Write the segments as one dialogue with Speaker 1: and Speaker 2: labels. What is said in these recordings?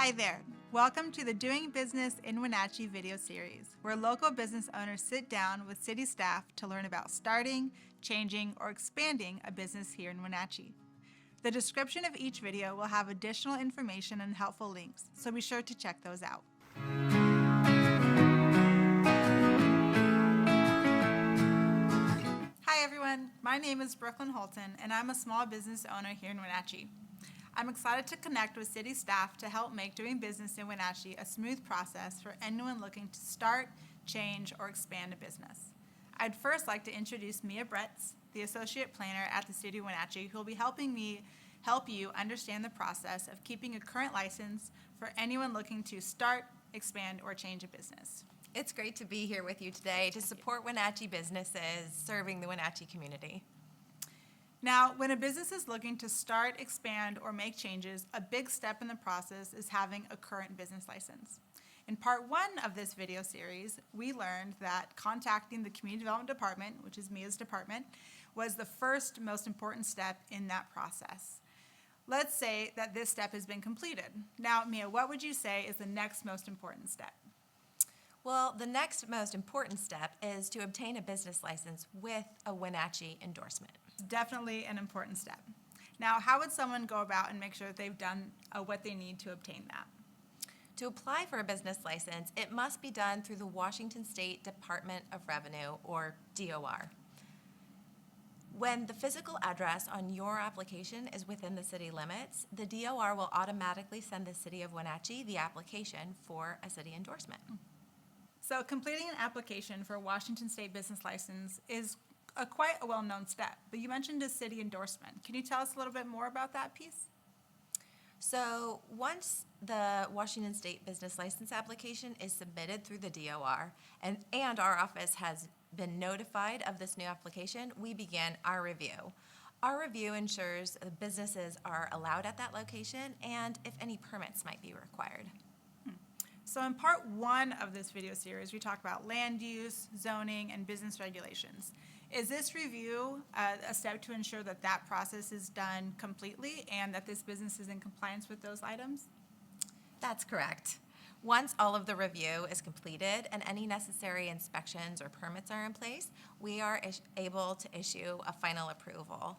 Speaker 1: Hi there. Welcome to the Doing Business in Wenatchee video series, where local business owners sit down with city staff to learn about starting, changing, or expanding a business here in Wenatchee. The description of each video will have additional information and helpful links, so be sure to check those out. Hi everyone, my name is Brooklyn Holton and I'm a small business owner here in Wenatchee. I'm excited to connect with city staff to help make doing business in Wenatchee a smooth process for anyone looking to start, change, or expand a business. I'd first like to introduce Mia Bretz, the Associate Planner at the City of Wenatchee, who will be helping me help you understand the process of keeping a current license for anyone looking to start, expand, or change a business.
Speaker 2: It's great to be here with you today to support Wenatchee businesses serving the Wenatchee community.
Speaker 1: Now, when a business is looking to start, expand, or make changes, a big step in the process is having a current business license. In part one of this video series, we learned that contacting the Community Development Department, which is Mia's department, was the first most important step in that process. Let's say that this step has been completed. Now, Mia, what would you say is the next most important step?
Speaker 2: Well, the next most important step is to obtain a business license with a Wenatchee endorsement.
Speaker 1: Definitely an important step. Now, how would someone go about and make sure that they've done what they need to obtain that?
Speaker 2: To apply for a business license, it must be done through the Washington State Department of Revenue, or DOR. When the physical address on your application is within the city limits, the DOR will automatically send the City of Wenatchee the application for a city endorsement.
Speaker 1: So completing an application for a Washington State business license is quite a well-known step, but you mentioned a city endorsement. Can you tell us a little bit more about that piece?
Speaker 2: So once the Washington State business license application is submitted through the DOR and our office has been notified of this new application, we begin our review. Our review ensures the businesses are allowed at that location and if any permits might be required.
Speaker 1: So in part one of this video series, we talk about land use, zoning, and business regulations. Is this review a step to ensure that that process is done completely and that this business is in compliance with those items?
Speaker 2: That's correct. Once all of the review is completed and any necessary inspections or permits are in place, we are able to issue a final approval.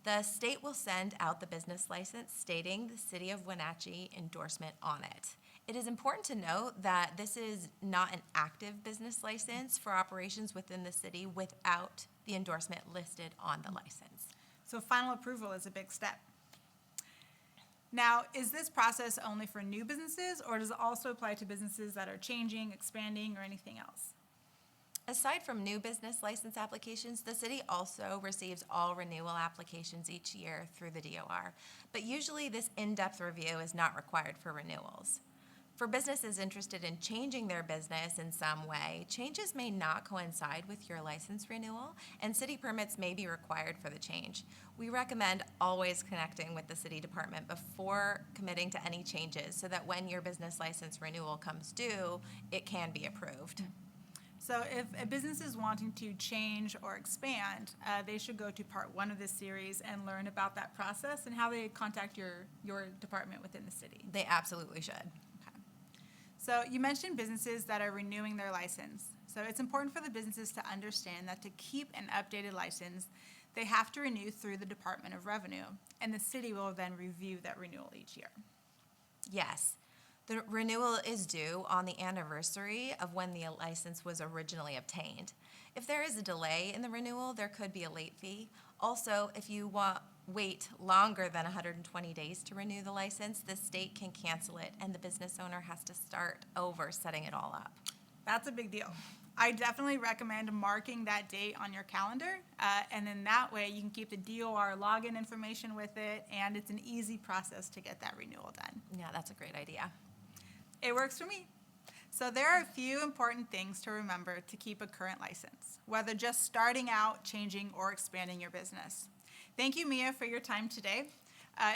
Speaker 2: The state will send out the business license stating the City of Wenatchee endorsement on it. It is important to note that this is not an active business license for operations within the city without the endorsement listed on the license.
Speaker 1: So final approval is a big step. Now, is this process only for new businesses, or does it also apply to businesses that are changing, expanding, or anything else?
Speaker 2: Aside from new business license applications, the city also receives all renewal applications each year through the DOR, but usually this in-depth review is not required for renewals. For businesses interested in changing their business in some way, changes may not coincide with your license renewal, and city permits may be required for the change. We recommend always connecting with the city department before committing to any changes so that when your business license renewal comes due, it can be approved.
Speaker 1: So if a business is wanting to change or expand, they should go to part one of this series and learn about that process and how they contact your department within the city.
Speaker 2: They absolutely should.
Speaker 1: Okay. So you mentioned businesses that are renewing their license. So it's important for the businesses to understand that to keep an updated license, they have to renew through the Department of Revenue, and the city will then review that renewal each year.
Speaker 2: Yes. The renewal is due on the anniversary of when the license was originally obtained. If there is a delay in the renewal, there could be a late fee. Also, if you wait longer than 120 days to renew the license, the state can cancel it and the business owner has to start over setting it all up.
Speaker 1: That's a big deal. I definitely recommend marking that date on your calendar, and then that way you can keep the DOR login information with it, and it's an easy process to get that renewal done.
Speaker 2: Yeah, that's a great idea.
Speaker 1: It works for me. So there are a few important things to remember to keep a current license, whether just starting out, changing, or expanding your business. Thank you, Mia, for your time today.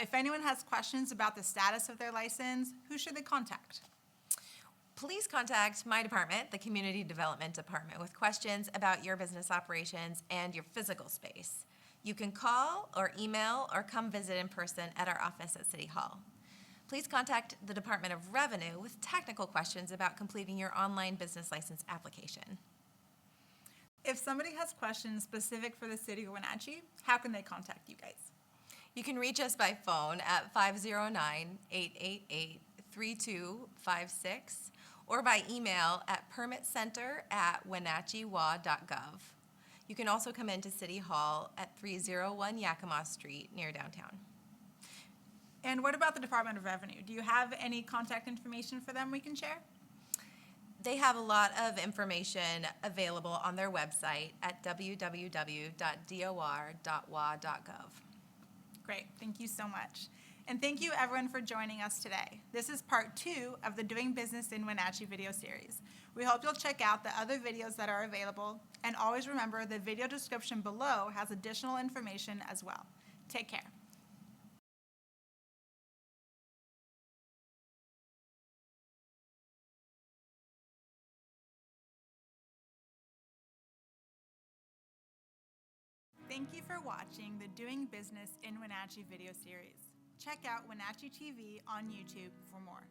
Speaker 1: If anyone has questions about the status of their license, who should they contact?
Speaker 2: Please contact my department, the Community Development Department, with questions about your business operations and your physical space. You can call or email or come visit in person at our office at City Hall. Please contact the Department of Revenue with technical questions about completing your online business license application.
Speaker 1: If somebody has questions specific for the city of Wenatchee, how can they contact you guys?
Speaker 2: You can reach us by phone at 509-888-3256 or by email at permitcenter@wenatcheewa.gov. You can also come into City Hall at 301 Yakima Street near downtown.
Speaker 1: And what about the Department of Revenue? Do you have any contact information for them we can share?
Speaker 2: They have a lot of information available on their website at www.dor.wa.gov.
Speaker 1: Great, thank you so much. And thank you everyone for joining us today. This is part 2 of the Doing Business in Wenatchee video series. We hope you'll check out the other videos that are available, and always remember the video description below has additional information as well. Take care. Thank you for watching the Doing Business in Wenatchee video series. Check out Wenatchee TV on YouTube for more.